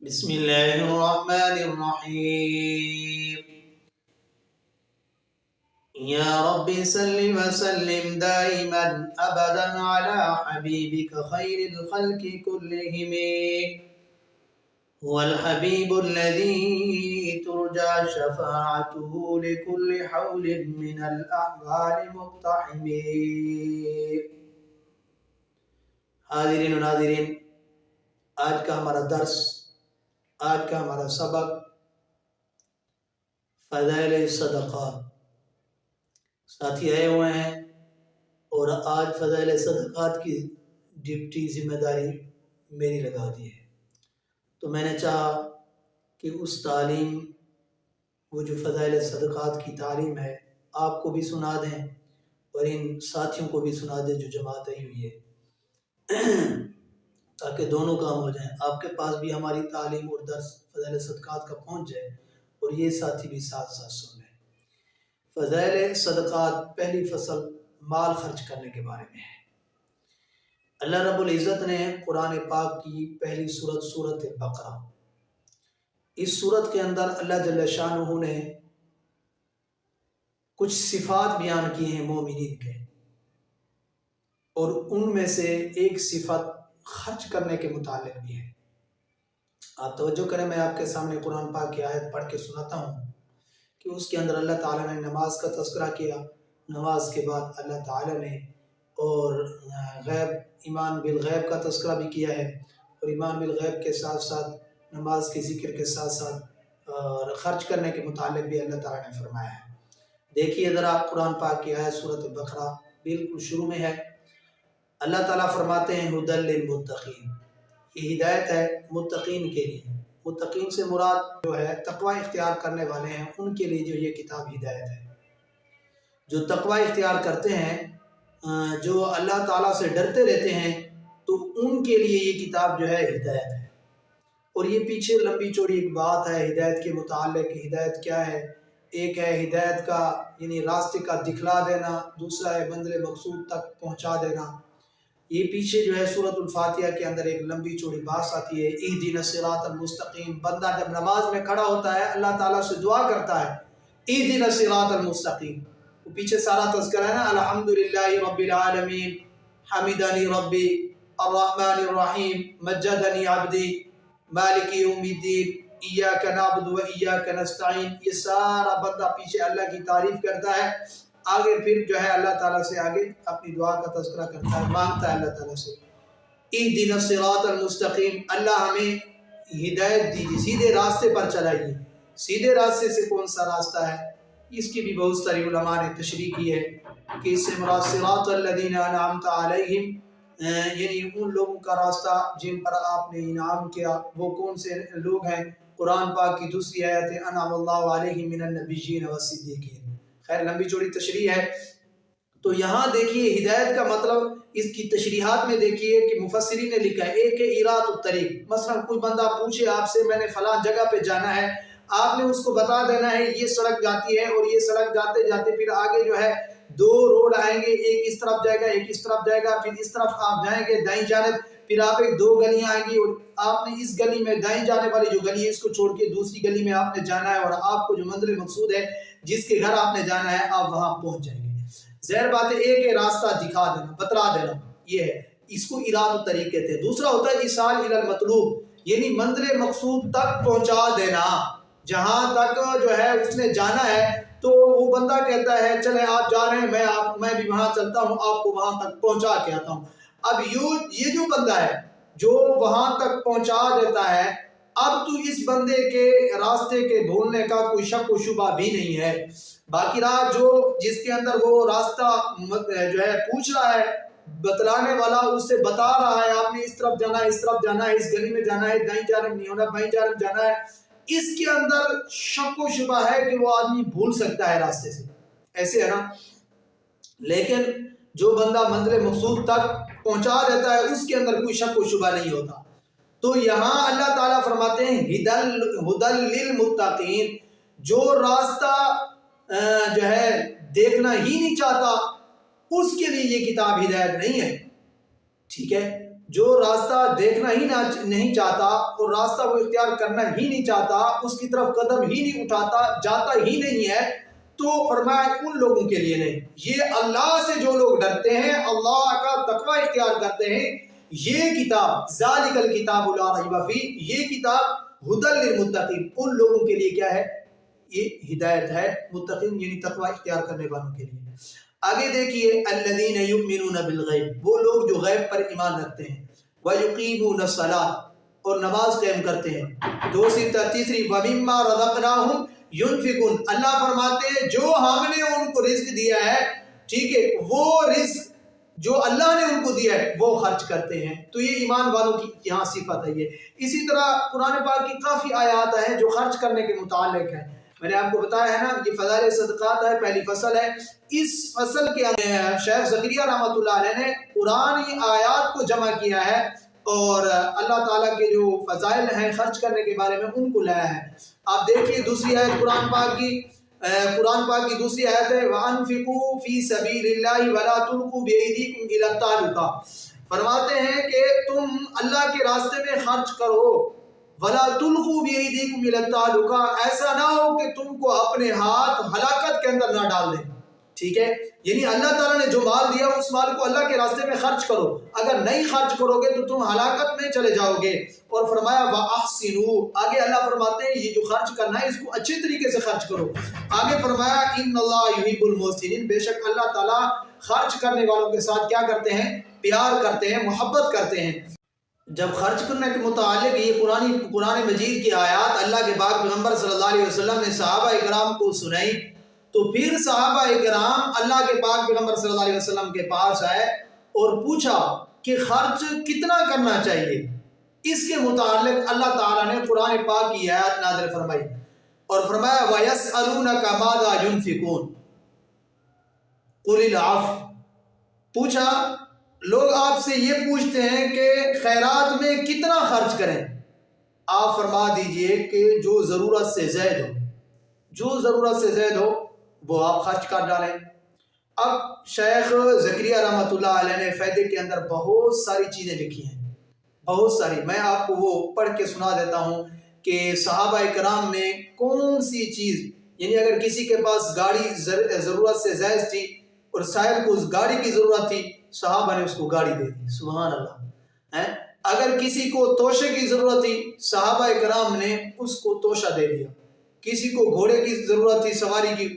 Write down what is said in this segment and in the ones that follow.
بسم الله الرحمن الرحيم. يا رب صل وسلم دائما أبدا على حبيبك خير الخلق كلهم. هو الحبيب الذي ترجى شفاعته لكل حول من الأحوال مقتحم. حاضرین و ناظرین، آج کا ہمارا درس، آج کا ہمارا سبق فضائل صدقات. ساتھی آئے ہوئے ہیں اور آج فضائل صدقات کی ڈپٹی ذمہ داری میری لگا دی ہے، تو میں نے چاہا کہ اس تعلیم، وہ جو فضائل صدقات کی تعلیم ہے، آپ کو بھی سنا دیں اور ان ساتھیوں کو بھی سنا دیں جو جماعت آئی ہوئی ہے، تاکہ دونوں کام ہو جائیں. آپ کے پاس بھی ہماری تعلیم اور درس فضائل صدقات کا پہنچ جائے اور یہ ساتھی بھی ساتھ ساتھ سن لیں. فضائل صدقات، پہلی فصل مال خرچ کرنے کے بارے میں ہے. اللہ رب العزت نے قرآن پاک کی پہلی سورت بقرہ، اس سورت کے اندر اللہ جل شانہ نے کچھ صفات بیان کی ہیں مومنین کے، اور ان میں سے ایک صفت خرچ کرنے کے متعلق بھی ہے. آپ توجہ کریں، میں آپ کے سامنے قرآن پاک کی آیت پڑھ کے سناتا ہوں کہ اس کے اندر اللہ تعالیٰ نے نماز کا تذکرہ کیا، نماز کے بعد اللہ تعالیٰ نے اور غیب، ایمان بالغیب کا تذکرہ بھی کیا ہے، اور ایمان بالغیب کے ساتھ ساتھ نماز کے ذکر کے ساتھ ساتھ اور خرچ کرنے کے متعلق بھی اللہ تعالیٰ نے فرمایا ہے. دیکھیے ذرا قرآن پاک کی آیت سورۃ بقرہ بالکل شروع میں ہے. اللہ تعالیٰ فرماتے ہیں ھدی للمتقین، یہ ہدایت ہے متقین کے لیے. متقین سے مراد جو ہے تقوی اختیار کرنے والے ہیں، ان کے لیے جو یہ کتاب ہدایت ہے. جو تقوی اختیار کرتے ہیں، جو اللہ تعالیٰ سے ڈرتے رہتے ہیں، تو ان کے لیے یہ کتاب جو ہے ہدایت ہے. اور یہ پیچھے لمبی چوڑی ایک بات ہے ہدایت کے متعلق. ہدایت کیا ہے؟ ایک ہے ہدایت کا یعنی راستے کا دکھلا دینا، دوسرا ہے منزل مقصود تک پہنچا دینا. یہ پیچھے جو ہے سورۃ الفاتحہ کے اندر ایک لمبی چوڑی بات آتی ہے، اہدنا الصراط المستقیم. بندہ جب نماز میں کھڑا ہوتا ہے اللہ تعالیٰ سے دعا کرتا ہے اہدنا الصراط المستقیم. وہ پیچھے سارا تذکرہ ہے نا، الحمدللہ رب العالمین، حمدنی ربی، الرحمن الرحیم، مجدنی عبدی، مالک یوم الدین، ایاک نعبد و ایاک نستعین. یہ سارا بندہ پیچھے اللہ کی تعریف کرتا ہے، آگے پھر جو ہے اللہ تعالیٰ سے آگے اپنی دعا کا تذکرہ کرتا ہے، مانگتا ہے اللہ تعالیٰ سے اہدنا الصراط المستقیم. اللہ ہمیں ہدایت دیجیے، سیدھے راستے پر چلائیے. سیدھے راستے سے کون سا راستہ ہے؟ اس کی بھی بہت ساری علماء نے تشریح کی ہے کہ اس سے مراد صراط الذین انعمت علیہم، یعنی ان لوگوں کا راستہ جن پر آپ نے انعام کیا. وہ کون سے لوگ ہیں؟ قرآن پاک کی دوسری آیت ہے انعم اللہ علیہم من النبیین والصدیقین. خیر لمبی چوڑی تشریح ہے. تو یہاں دیکھیے ہدایت کا مطلب، اس کی تشریحات میں دیکھیے کہ مفسرین نے لکھا ہے ایک ہے ایراد الطریق. مثلا کوئی بندہ پوچھے آپ سے میں نے فلاں جگہ پہ جانا ہے، آپ نے اس کو بتا دینا ہے یہ سڑک جاتی ہے، اور یہ سڑک جاتے جاتے پھر آگے جو ہے دو روڈ آئیں گے، ایک اس طرف جائے گا ایک اس طرف جائے گا، پھر اس طرف آپ جائیں گے دائیں جانب، پھر آپ ایک دو گلیاں آئیں گی، اور آپ نے اس گلی میں دائیں جانے والی جو گلی ہے اس کو چھوڑ کے دوسری گلی میں آپ نے جانا ہے، اور آپ کو جو منزل مقصود ہے جس کے گھر آپ نے جانا ہے آپ وہاں پہنچ جائیں گے. ظاہر بات ہے ایک ہے راستہ دکھا دینا، بتلا دینا، یہ ہے، اس کو اراد الطریق کہتے ہیں. دوسرا ہوتا ہے ایصال الی المطلوب، یعنی منزل مقصود تک پہنچا دینا. جہاں تک جو ہے اس نے جانا ہے تو وہ بندہ کہتا ہے چلے آپ جا رہے ہیں، میں بھی وہاں چلتا ہوں، آپ کو وہاں تک پہنچا کے آتا ہوں. اب یہ جو بندہ ہے جو وہاں تک پہنچا دیتا ہے، اب تو اس بندے کے راستے کے بھولنے کا کوئی شک و شبہ بھی نہیں ہے. باقی رہا جو جس کے اندر وہ راستہ جو ہے پوچھ رہا ہے، بتلانے والا اس سے بتا رہا ہے آپ نے اس طرف جانا ہے، اس طرف جانا ہے، اس گلی میں جانا ہے، دائیں جانب نہیں ہونا بائیں جانب جانا ہے، اس کے اندر شک و شبہ ہے کہ وہ آدمی بھول سکتا ہے راستے سے، ایسے ہے نا. لیکن جو بندہ منزل مقصود تک پہنچا دیتا ہے اس کے اندر کوئی شک و شبہ نہیں ہوتا. تو یہاں اللہ تعالیٰ فرماتے ہیں ھدی للمتقین، جو راستہ جو ہے دیکھنا ہی نہیں چاہتا اس کے لیے یہ کتاب ہدایت نہیں ہے. ٹھیک ہے، جو راستہ دیکھنا ہی نہیں چاہتا اور راستہ وہ اختیار کرنا ہی نہیں چاہتا، اس کی طرف قدم ہی نہیں اٹھاتا، جاتا ہی نہیں ہے، تو فرمایا ان لوگوں کے لیے نہیں، یہ اللہ سے جو لوگ ڈرتے ہیں، اللہ کا تقوی اختیار کرتے ہیں، یہ کتاب ذالک الکتاب لا ریب فیہ، یہ کتاب ھدی للمتقین، ان لوگوں کے لیے کیا ہے؟ یہ ہدایت ہے، متقین یعنی تقوی اختیار کرنے والوں کے لیے۔ آگے دیکھیے الذین یؤمنون بالغیب، وہ لوگ جو غیب پر ایمان رکھتے ہیں، وَيُقِيمُونَ الصَّلَاةَ، اور نماز قائم کرتے ہیں۔ تیسری وَمِمَّا رَزَقْنَاهُمْ يُنْفِقُونَ، اللہ فرماتے ہیں جو ہم نے ان کو رزق دیا ہے، ٹھیک ہے، وہ رزق جو اللہ نے ان کو دیا ہے وہ خرچ کرتے ہیں۔ تو یہ ایمان والوں کی یہاں صفت ہے۔ یہ اسی طرح قرآن پاک کی کافی آیات ہیں جو خرچ کرنے کے متعلق ہیں۔ میں نے آپ کو بتایا ہے نا، یہ فضائل صدقات ہے، پہلی فصل ہے۔ اس فصل کے اندر شیخ زکریا رحمۃ اللہ علیہ نے قرآنی آیات کو جمع کیا ہے اور اللہ تعالیٰ کے جو فضائل ہیں خرچ کرنے کے بارے میں ان کو لایا ہے۔ آپ دیکھیے دوسری آیت قرآن پاک کی دوسری آیت ہے وَأَنفِقُوا فِي سَبِيلِ اللَّهِ وَلَا تُلْقُوا بِأَيْدِيكُمْ إِلَى التَّهْلُكَةِ، فرماتے ہیں کہ تم اللہ کے راستے میں خرچ کرو، وَلَا تُلْقُوا بِأَيْدِيكُمْ إِلَى التَّهْلُكَةِ، ایسا نہ ہو کہ تم کو اپنے ہاتھ ہلاکت کے اندر نہ ڈال دیں، ٹھیک ہے؟ یعنی اللہ تعالیٰ نے جو مال دیا اس مال کو اللہ کے راستے میں خرچ کرو، اگر نہیں خرچ کرو گے تو تم ہلاکت میں چلے جاؤ گے۔ اور فرمایا وَأَحْسِنُوا، آگے اللہ فرماتے ہیں یہ جو خرچ کرنا ہے اس کو اچھے طریقے سے خرچ کرو۔ آگے فرمایا إِنَّ اللَّهَ يُحِبُّ الْمُحْسِنِينَ، بے شک اللہ تعالیٰ خرچ کرنے والوں کے ساتھ کیا کرتے ہیں؟ پیار کرتے ہیں، محبت کرتے ہیں۔ جب خرچ کرنے کے متعلق یہ قرآن مجید کی آیات اللہ کے پاک پیغمبر صلی اللہ علیہ وسلم نے صحابہ اکرام کو سنائی، تو پھر صحابہ اکرام اللہ کے پاک پیغمبر صلی اللہ علیہ وسلم کے پاس آئے اور پوچھا کہ خرچ کتنا کرنا چاہیے۔ اس کے متعلق اللہ تعالیٰ نے قرآن پاک کی آیات نازل فرمائی اور فرمایا وَيَسْأَلُونَكَ مَاذَا يُنْفِقُونَ قُلِ الْعَفْوَ، پوچھا لوگ آپ سے یہ پوچھتے ہیں کہ خیرات میں کتنا خرچ کریں، آپ فرما دیجئے کہ جو ضرورت سے زائد ہو، جو ضرورت سے زائد ہو وہ آپ خرچ کر ڈالیں۔ اب شیخ زکریا رحمۃ اللہ علیہ نے فائدے کے اندر بہت ساری چیزیں لکھی ہیں، بہت ساری، میں آپ کو وہ پڑھ کے سنا دیتا ہوں کہ صحابہ کرام میں کون سی چیز، یعنی اگر کسی کے پاس گاڑی ضرورت سے زائد تھی اور سائل کو اس گاڑی کی ضرورت تھی، صحابہ نے اس کو گاڑی دے دی، سبحان اللہ۔ اگر کسی کو توشے کی ضرورت تھی صحابہ کرام نے اس کو توشہ دے دیا، کسی کو گھوڑے کی ضرورت تھی سواری کی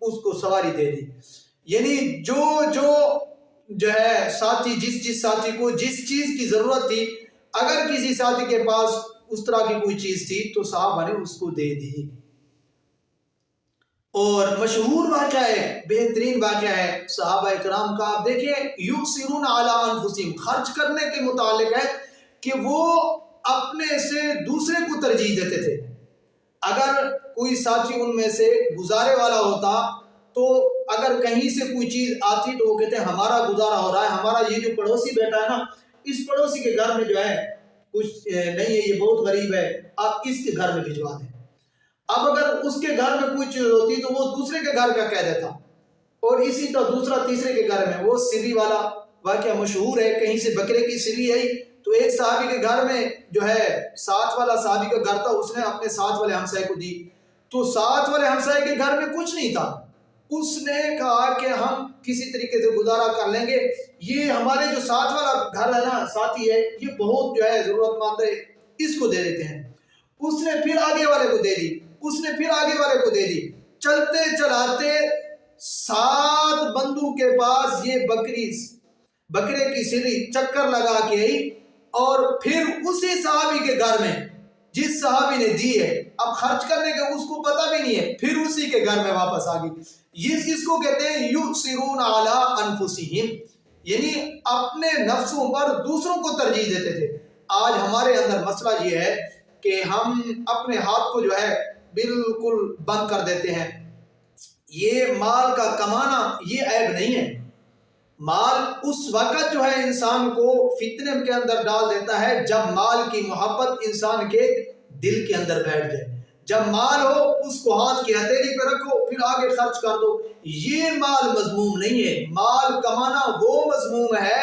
اس کو سواری دے دی، یعنی جو ہے ساتھی جس ساتھی کو جس چیز کی ضرورت تھی، اگر کسی ساتھی کے پاس اس طرح کی کوئی چیز تھی تو صحابہ نے اس کو دے دی۔ اور مشہور واقعہ ہے، بہترین واقعہ ہے صحابہ اکرام کا، آپ دیکھیں یؤثرون علی انفسہم، خرچ کرنے کے متعلق ہے کہ وہ اپنے سے دوسرے کو ترجیح دیتے تھے۔ اگر کوئی ساتھی ان میں سے گزارے والا ہوتا تو اگر کہیں سے کوئی چیز آتی تو وہ کہتے ہیں ہمارا گزارا ہو رہا ہے، ہمارا یہ جو پڑوسی بیٹھا ہے نا، اس پڑوسی کے گھر میں جو ہے کچھ نہیں ہے، یہ بہت غریب ہے، آپ اس کے گھر میں بھجوا دیں۔ اب اگر اس کے گھر میں کوئی چیز ہوتی تو وہ دوسرے کے گھر کا کہہ دیتا، اور اسی طرح دوسرا تیسرے کے گھر میں۔ وہ سری والا واقعہ مشہور ہے، کہیں سے بکرے کی سری آئی تو ایک صحابی کے گھر میں جو ہے ساتھ والا صحابی کا گھر تھا، اس نے اپنے ساتھ والے ہمسائے کو دی، تو ساتھ والے ہمسائے کے گھر میں کچھ نہیں تھا، اس نے کہا کہ ہم کسی طریقے سے گزارا کر لیں گے، یہ ہمارے جو ساتھ والا گھر ہے نا، ساتھی ہے، یہ بہت جو ہے ضرورت مند ہے، اس کو دے دیتے ہیں۔ اس نے پھر آگے والے کو دے دی، اس نے پھر آگے والے کو دے دی، چلتے چلاتے 7 بندوں کے پاس یہ بکرے کی سری چکر لگا کے آئی، اور پھر اسی صحابی کے گھر میں جس صحابی نے دی ہے، اب خرچ کرنے کا اس کو پتہ بھی نہیں ہے، پھر اسی کے گھر میں واپس آ گئی۔ اس کو کہتے ہیں یؤثرون علی انفسہم، یعنی اپنے نفسوں پر دوسروں کو ترجیح دیتے تھے۔ آج ہمارے اندر مسئلہ یہ ہے کہ ہم اپنے ہاتھ کو جو ہے بالکل بند کر دیتے ہیں۔ یہ مال کا کمانا یہ عیب نہیں ہے، مال اس وقت جو ہے انسان کو فتنے کے اندر ڈال دیتا ہے جب مال کی محبت انسان کے دل کے اندر بیٹھ جائے۔ جب مال ہو اس کو ہاتھ کی ہتھیلی پہ رکھو پھر آگے خرچ کر دو، یہ مال مذموم نہیں ہے۔ مال کمانا وہ مذموم ہے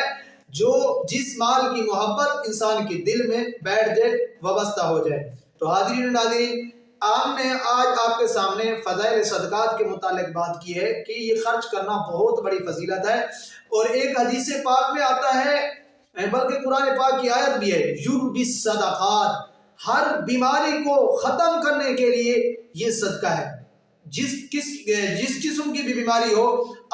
جو جس مال کی محبت انسان کے دل میں بیٹھ جائے، وابستہ ہو جائے۔ تو حاضرین و ناظرین، ہم نے آج آپ کے سامنے فضائل صدقات کے متعلق بات کی ہے کہ یہ خرچ کرنا بہت بڑی فضیلت ہے، اور ایک حدیث پاک میں آتا ہے، بلکہ قرآن پاک کی آیت بھی ہے، یربی الصدقات، ہر بیماری کو ختم کرنے کے لیے یہ صدقہ ہے۔ جس قسم کی بھی بیماری ہو،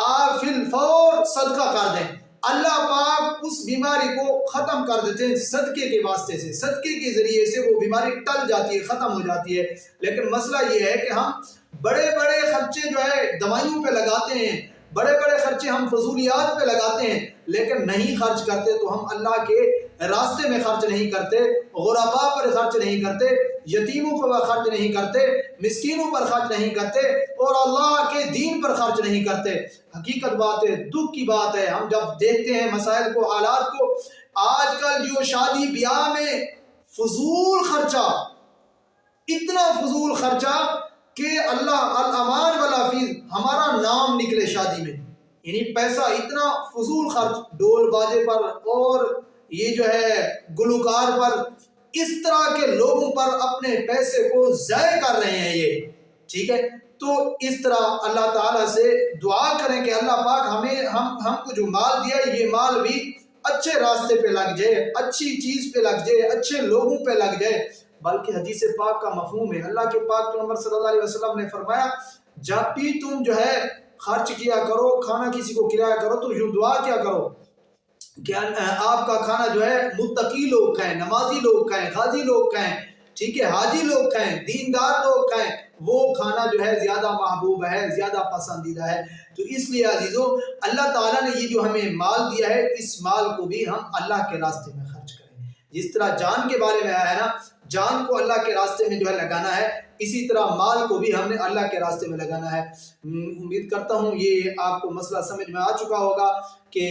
آپ فی الفور صدقہ کر دیں، اللہ پاک اس بیماری کو ختم کر دیتے ہیں صدقے کے واسطے سے، صدقے کے ذریعے سے وہ بیماری ٹل جاتی ہے، ختم ہو جاتی ہے۔ لیکن مسئلہ یہ ہے کہ ہم بڑے بڑے خرچے جو ہے دوائیوں پہ لگاتے ہیں، بڑے بڑے خرچے ہم فضولیات پہ لگاتے ہیں، لیکن نہیں خرچ کرتے تو ہم اللہ کے راستے میں خرچ نہیں کرتے، غرباء پر خرچ نہیں کرتے، یتیموں پر خرچ نہیں کرتے، مسکینوں پر خرچ نہیں کرتے، اور اللہ کے دین پر خرچ نہیں کرتے۔ حقیقت بات ہے، دکھ کی بات ہے، ہم جب دیکھتے ہیں مسائل کو، حالات کو، آج کل جو شادی بیاہ میں فضول خرچہ، اتنا فضول خرچہ کہ اللہ الامان والحفیظ ہمارا نام نکلے شادی میں، یعنی پیسہ اتنا فضول خرچ، ڈول باجے پر اور یہ جو ہے گلوکار پر، اس طرح کے لوگوں پر اپنے پیسے کو ضائع کر رہے ہیں یہ، ٹھیک ہے۔ تو اس طرح اللہ تعالیٰ سے دعا کریں کہ اللہ پاک ہم کو جو مال دیا ہے، یہ مال بھی اچھے راستے پہ لگ جائے، اچھی چیز پہ لگ جائے، اچھے لوگوں پہ لگ جائے۔ بلکہ حدیث پاک کا مفہوم ہے، اللہ کے پاک پیغمبر صلی اللہ علیہ وسلم نے فرمایا، جب بھی تم جو ہے خرچ کیا کرو، کھانا کسی کو کھلایا کرو، تو یوں دعا کیا کرو کہ آپ کا کھانا جو ہے متقی لوگ کھائیں، نمازی لوگ کھائیں، غازی لوگ کھائیں، ٹھیک ہے، حاجی لوگ کھائیں، دیندار لوگ کھائیں، وہ کھانا جو ہے زیادہ محبوب ہے، زیادہ پسندیدہ ہے۔ تو اس لیے عزیزو، اللہ تعالیٰ نے یہ جو ہمیں مال دیا ہے، اس مال کو بھی ہم اللہ کے راستے میں خرچ کریں۔ جس طرح جان کے بارے میں آیا ہے نا، جان کو اللہ کے راستے میں جو ہے لگانا ہے، اسی طرح مال کو بھی ہم نے اللہ کے راستے میں لگانا ہے۔ امید کرتا ہوں یہ آپ کو مسئلہ سمجھ میں آ چکا ہوگا کہ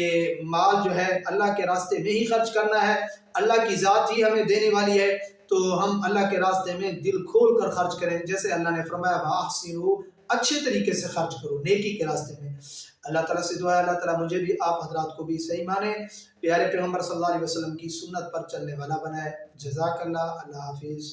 مال جو ہے اللہ کے راستے میں ہی خرچ کرنا ہے، اللہ کی ذات ہی ہمیں دینے والی ہے، تو ہم اللہ کے راستے میں دل کھول کر خرچ کریں، جیسے اللہ نے فرمایا وَأَحْسِنُوا، اچھے طریقے سے خرچ کرو نیکی کے راستے میں۔ اللہ تعالیٰ سے دعا ہے اللہ تعالیٰ مجھے بھی، آپ حضرات کو بھی صحیح مانے، پیارے پیغمبر صلی اللہ علیہ وسلم کی سنت پر چلنے والا بنائے۔ جزاک اللہ، اللہ حافظ۔